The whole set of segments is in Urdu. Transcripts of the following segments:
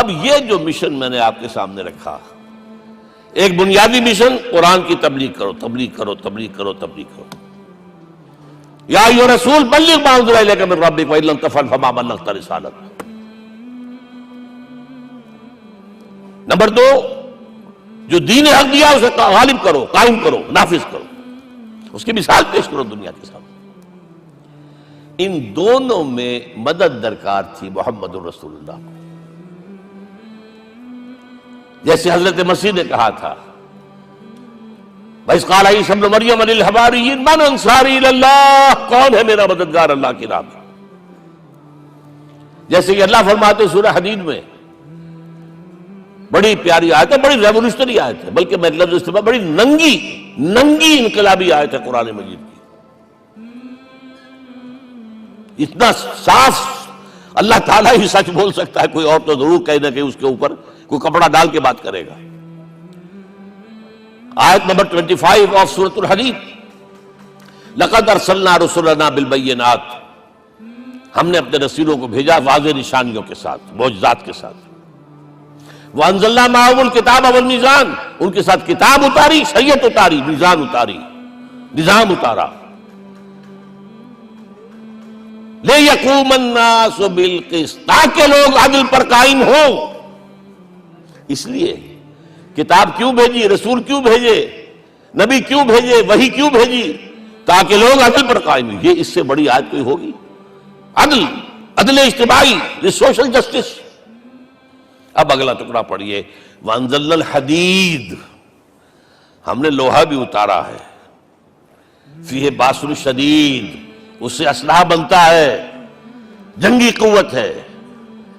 اب یہ جو مشن میں نے آپ کے سامنے رکھا، ایک بنیادی مشن قرآن کی تبلیغ کرو، تبلیغ کرو، تبلیغ کرو، تبلیغ کرو۔ یا ایھا الرسول بلغ ما انزل الیک من ربک وان لم تفعل فما بلغت رسالتہ۔ نمبر 2، جو دین حق دیا اسے غالب کرو، قائم کرو، نافذ کرو، اس کی مثال پیش کرو دنیا کے سامنے۔ ان دونوں میں مدد درکار تھی محمد الرسول اللہ کو۔ جیسے حضرت مسیح نے کہا تھا، وَإِذْ قَالَ عِيسَىٰ ابْنُ مَرْيَمَ لِلْحَوَارِيِّينَ مَنْ أَنصَارِي إِلَى اللَّهِ، کون ہے میرا مددگار اللہ کی راہ میں؟ جیسے کہ اللہ فرماتے سورہ حدید میں، بڑی پیاری آیت ہے، بڑی ریولوشنری آیت ہے، بلکہ میں لفظ استعمال بڑی ننگی انقلابی آیت ہے قرآن مجید کی۔ اتنا صاف اللہ تعالیٰ ہی سچ بول سکتا ہے، کوئی اور تو ضرور کہیں نہ کہیں اس کے اوپر کوئی کپڑا ڈال کے بات کرے گا۔ آیت نمبر 25 آف سورۃ الحدید، لقد ارسلنا رسلنا بالبینات، ہم نے اپنے رسولوں کو بھیجا واضح نشانیوں کے ساتھ، معجزات کے ساتھ۔ وانزلنا معهم الکتاب والمیزان، ان کے ساتھ کتاب اتاری، شریعت اتاری، میزان اتاری، نظام اتارا۔ لِيَقُومَ النَّاسُ بِالْقِسْطِ، تاکہ لوگ عدل پر قائم ہوں۔ اس لیے کتاب کیوں بھیجی، رسول کیوں بھیجے، نبی کیوں بھیجے، وحی کیوں بھیجی؟ تاکہ لوگ عدل پر قائم ہوں۔ یہ اس سے بڑی آیت کوئی ہوگی؟ عدل اجتماعی، سوشل جسٹس۔ اب اگلا ٹکڑا پڑھیے، وَأَنزَلْنَا الْحَدِيدَ، ہم نے لوہا بھی اتارا ہے، فِيهِ بَأْسٌ شَدِيدٌ، اس سے اسلحہ بنتا ہے، جنگی قوت ہے۔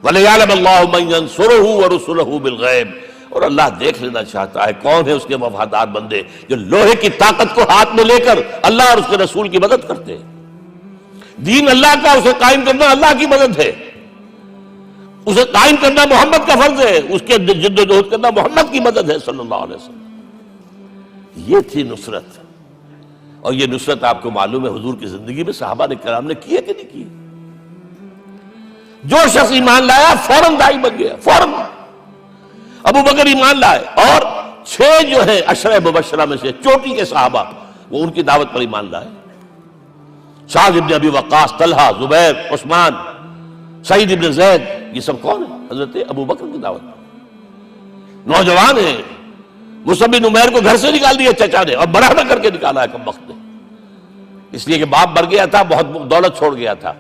وَلِيَعْلَمَ اللَّهُ مَن يَنصُرُهُ وَرُسُلَهُ بِالْغَيْبِ، اور اللہ دیکھ لینا چاہتا ہے کون ہے اس کے وفادار بندے جو لوہے کی طاقت کو ہاتھ میں لے کر اللہ اور اس کے رسول کی مدد کرتے ہیں۔ دین اللہ کا، اسے قائم کرنا اللہ کی مدد ہے، اسے قائم کرنا محمد کا فرض ہے، اس کے جد و جہد کرنا محمد کی مدد ہے صلی اللہ علیہ وسلم۔ یہ تھی نصرت، اور یہ نصرت آپ کو معلوم ہے حضور کی زندگی میں صحابہ کرام نے کی ہے کہ نہیں کی؟ جو شخص ایمان لایا فوراً داعی بن گیا، فوراً۔ ابو بکر ایمان لائے، اور 6 جو ہیں عشرہ مبشرہ میں سے چوٹی کے صحابہ، وہ ان کی دعوت پر ایمان لائے۔ سعد ابن ابی وقاص، طلحہ، زبیر، عثمان، سعید ابن زید، یہ سب کون ہیں؟ حضرت ابو بکر کی دعوت پر۔ نوجوان ہیں، مصعب بن عمیر کو گھر سے نکال دیا چچا نے، اور برا نہ کر کے نکالا ہے کم وقت نے، اس لیے کہ باپ مر گیا تھا، بہت دولت چھوڑ گیا تھا،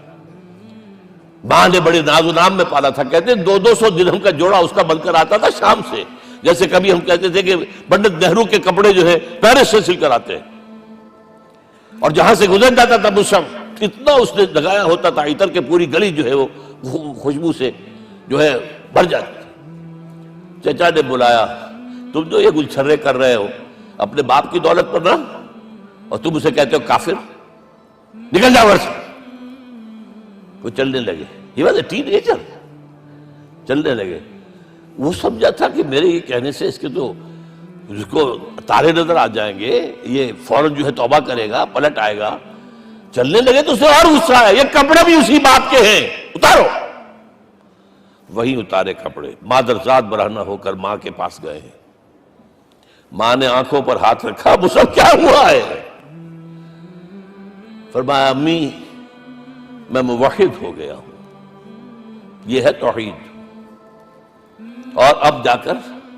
ماں نے بڑے ناز و نام میں پالا تھا۔ کہتے ہیں 200 درہم کا جوڑا اس کا بن کر آتا تھا شام سے، جیسے کبھی ہم کہتے تھے کہ پنڈت نہرو کے کپڑے جو ہے پیرس سے سل کر آتے ہیں۔ اور جہاں سے گزر جاتا تھا مصعب، اتنا اس نے لگایا ہوتا تھا عطر کے پوری گلی جو ہے وہ خوشبو سے جو ہے بھر جاتی تھی۔ چچا نے بلایا، تم جو یہ گلچھرے کر رہے ہو اپنے باپ کی دولت پر نہ، اور تم اسے کہتے ہو کافر، نکل جاؤ گھر سے۔ وہ چلنے لگے، یہ بات ہے، ٹین ایجر چلنے لگے۔ وہ سمجھا تھا کہ میرے یہ کہنے سے اس کے تو اس کو تارے نظر آ جائیں گے، یہ فوراً جو ہے توبہ کرے گا، پلٹ آئے گا۔ چلنے لگے تو اسے اور غصہ ہے، یہ کپڑے بھی اسی باپ کے ہیں، اتارو۔ وہی اتارے کپڑے، مادرزاد برہنہ ہو کر ماں کے پاس گئے ہیں۔ ماں نے آنکھوں پر ہاتھ رکھا، مصعب کیا ہوا ہے؟ فرمایا امی میں موحد ہو گیا ہوں، یہ ہے توحید۔ اور اب جا کر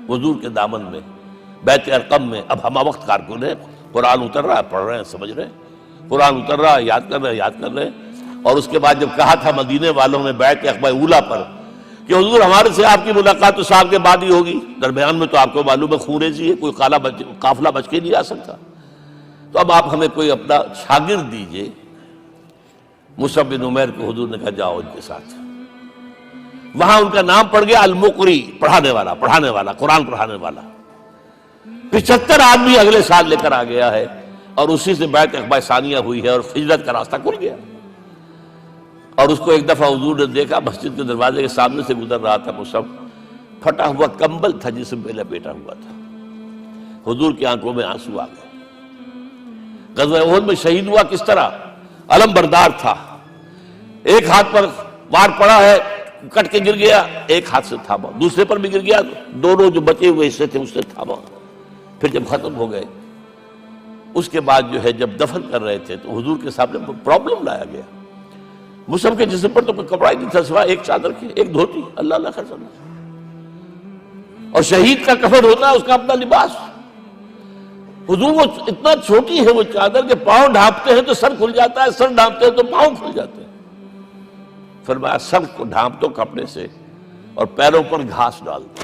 حضور کے دامن میں بیت ارقم میں اب ہمہ وقت کارکن ہے، قرآن اتر رہا ہے، پڑھ رہے ہیں، سمجھ رہے ہیں، قرآن اتر رہا ہے، یاد کر رہے ہیں۔ اور اس کے بعد جب کہا تھا مدینے والوں نے بیعت عقبہ اولیٰ پر کہ حضور ہمارے سے آپ کی ملاقات تو سال کے بعد ہی ہوگی، درمیان میں تو آپ کو معلوم ہے خون ریزی ہے، کوئی قافلہ بچ کے نہیں آ سکتا، تو اب آپ ہمیں کوئی اپنا شاگرد دیجئے۔ مصعب بن عمیر کو حضور نے کہا جاؤ ان کے ساتھ۔ وہاں ان کا نام پڑ گیا المقری، پڑھانے والا، قرآن پڑھانے والا۔ 75 آدمی اگلے سال لے کر آ گیا ہے، اور اسی سے بیعت عقبہ ثانیہ ہوئی ہے، اور ہجرت کا راستہ کھل گیا۔ اور اس کو ایک دفعہ حضور نے دیکھا، مسجد کے دروازے کے سامنے سے گزر رہا تھا مصعب، پھٹا ہوا کمبل تھا جسم پہ لپیٹا ہوا تھا۔ حضور کی آنکھوں میں آنسو آ گئے۔ غزوہ احد میں شہید ہوا کس طرح؟ علم بردار تھا، ایک ہاتھ پر وار پڑا ہے، کٹ کے گر گیا، ایک ہاتھ سے تھاما، دوسرے پر بھی گر گیا، دونوں جو بچے ہوئے حصے تھے اس سے تھاما. پھر جب ختم ہو گئے اس کے بعد جو ہے جب دفن کر رہے تھے تو حضور کے سامنے پرابلم لایا گیا. مصعب کے جسم پر تو کوئی کپڑا ہی نہیں تھا سوائے ایک چادر کے، ایک دھوتی. اللہ اللہ خیر صلی. اور شہید کا کفن ہوتا ہے اس کا اپنا لباس. حضور وہ اتنا چھوٹی ہے وہ چادر کہ پاؤں ڈھانپتے ہیں تو سر کھل جاتا ہے، سر ڈھانپتے ہیں تو پاؤں کھل جاتے ہیں. فرمایا سر کو ڈھانپ دو کپڑے سے اور پیروں پر گھاس ڈال دو.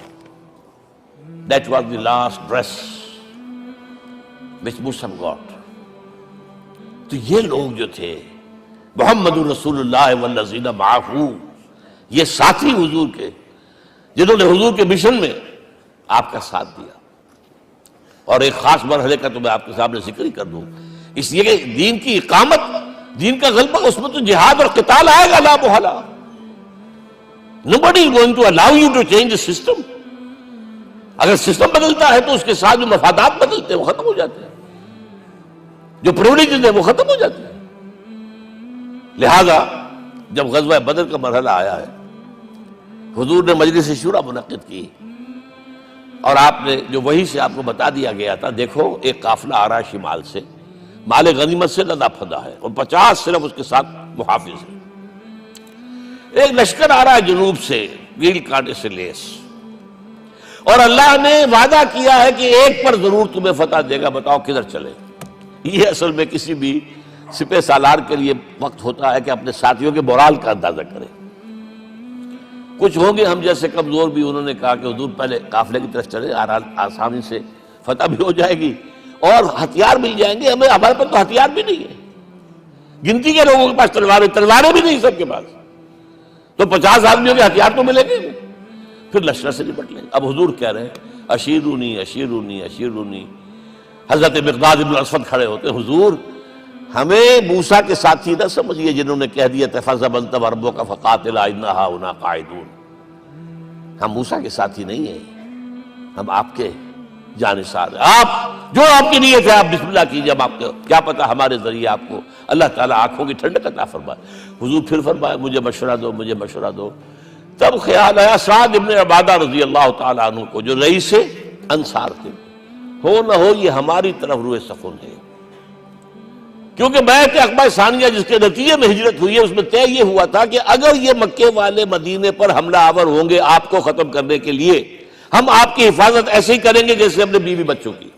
That was the last dress which Musab got. تو یہ لوگ جو تھے محمد رسول اللہ والذین معہ، یہ ساتھی حضور کے جنہوں نے حضور کے مشن میں آپ کا ساتھ دیا. اور ایک خاص مرحلے کا تو میں آپ کے سامنے ذکر ہی کر دوں، اس لیے کہ دین کی اقامت، دین کا غلبہ، اس میں تو جہاد اور قتال آئے گا لا محالہ. Nobody is going to allow you to change the system. اگر سسٹم بدلتا ہے تو اس کے ساتھ جو مفادات بدلتے ہیں وہ ختم ہو جاتے ہیں، جو پریولیجز ہیں وہ ختم ہو جاتے ہیں. لہذا جب غزوہ بدر کا مرحلہ آیا ہے، حضور نے مجلس شورا منعقد کی اور آپ نے جو وحی سے آپ کو بتا دیا گیا تھا، دیکھو ایک قافلہ آ رہا ہے شمال سے، مال غنیمت سے لدا پھدا ہے اور 50 صرف اس کے ساتھ محافظ ہیں. ایک لشکر آ رہا ہے جنوب سے ویل کانٹے سے لیس، اور اللہ نے وعدہ کیا ہے کہ ایک پر ضرور تمہیں فتح دے گا، بتاؤ کدھر چلے. یہ اصل میں کسی بھی سپہ سالار کے لیے وقت ہوتا ہے کہ اپنے ساتھیوں کے مورال کا اندازہ کرے. کچھ ہوں گے ہم جیسے کمزور بھی، انہوں نے کہا کہ حضور پہلے قافلے کی طرف چلے، آسانی سے فتح بھی ہو جائے گی اور ہتھیار مل جائیں گے ہمیں. ہمارے پاس تو ہتھیار بھی نہیں ہے، گنتی کے لوگوں کے پاس تلواریں بھی نہیں سب کے پاس، تو 50 آدمیوں کے ہتھیار تو ملیں گے. پھر لشکر سے نپٹ لیں. اب حضور کہہ رہے ہیں اشیرونی اشیرونی اشیرونی. حضرت مقداد بن الاسود کھڑے ہوتے، حضور ہمیں موسیٰ کے ساتھی نہ سمجھیے جنہوں نے کہہ دیا فَذَهَبَ أَنْتَ وَرَبُّكَ فَقَاتِلَا إِنَّا هَاهُنَا قَاعِدُونَ. ہم موسیٰ کے ساتھی نہیں ہیں، ہم آپ کے جانثار ہیں. آپ جو آپ کی نیت ہے آپ بسم اللہ کیجیے، ہم آپ کو کیا پتہ ہمارے ذریعے آپ کو اللہ تعالیٰ آنکھوں کی ٹھنڈک عطا فرمائے. حضور پھر فرمائے مجھے مشورہ دو، مجھے مشورہ دو. تب خیال آیا سعد ابن عبادہ رضی اللہ تعالیٰ عنہ کو، جو رئیس انصار تھے، ہو نہ ہو یہ ہماری طرف روئے سخن ہے. کیونکہ بیعت عقبہ ثانیہ جس کے نتیجے میں ہجرت ہوئی ہے، اس میں طے یہ ہوا تھا کہ اگر یہ مکے والے مدینے پر حملہ آور ہوں گے آپ کو ختم کرنے کے لیے، ہم آپ کی حفاظت ایسے ہی کریں گے جیسے ہم نے بیوی بچوں کی.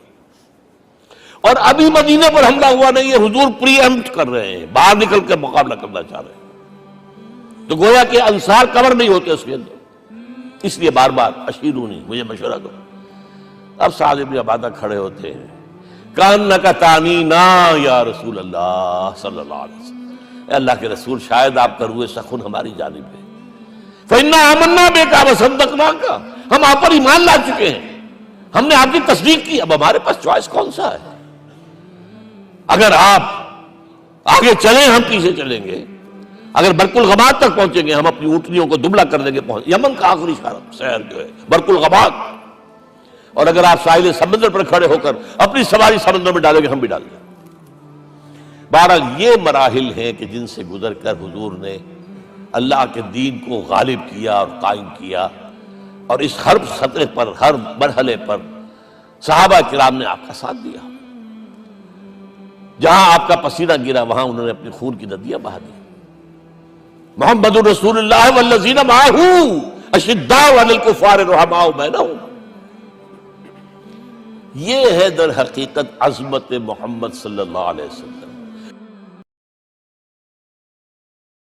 اور ابھی مدینے پر حملہ ہوا نہیں ہے، حضور پری ایمپٹ کر رہے ہیں، باہر نکل کر مقابلہ کرنا چاہ رہے ہیں. تو گویا کہ انصار کور نہیں ہوتے اس کے اندر، اس لیے بار بار اشیرونی، مجھے مشورہ دو. اب سعد بن عبادہ کھڑے ہوتے ہیں، کانک تعنینا یا رسول اللہ صلی اللہ علیہ وسلم. اے اللہ کے رسول شاید آپ کا روئے سخن ہماری جانب ہے. فإنا آمنا بک وصدقناک، ہم آپ پر ایمان لا چکے ہیں، ہم نے آپ کی تصدیق کی، اب ہمارے پاس چوائس کون سا ہے؟ اگر آپ آگے چلیں ہم پیچھے چلیں گے، اگر برق الغماد تک پہنچیں گے ہم اپنی اونٹنیوں کو دبلا کر دیں گے. یمن کا آخری شہر جو ہے برق الغماد. اور اگر آپ ساحل سمندر پر کھڑے ہو کر اپنی سواری سمندر میں ڈالیں گے ہم بھی ڈال دیں. بہرحال یہ مراحل ہیں کہ جن سے گزر کر حضور نے اللہ کے دین کو غالب کیا اور قائم کیا. اور اس ہر سطح پر، ہر مرحلے پر صحابہ کرام نے آپ کا ساتھ دیا. جہاں آپ کا پسینہ گرا وہاں انہوں نے اپنی خون کی ندیاں بہا دی. محمد رسول اللہ والذین معہ اشداء علی الکفار رحماء بینہم. یہ ہے در حقیقت عظمت محمد صلی اللہ علیہ وسلم.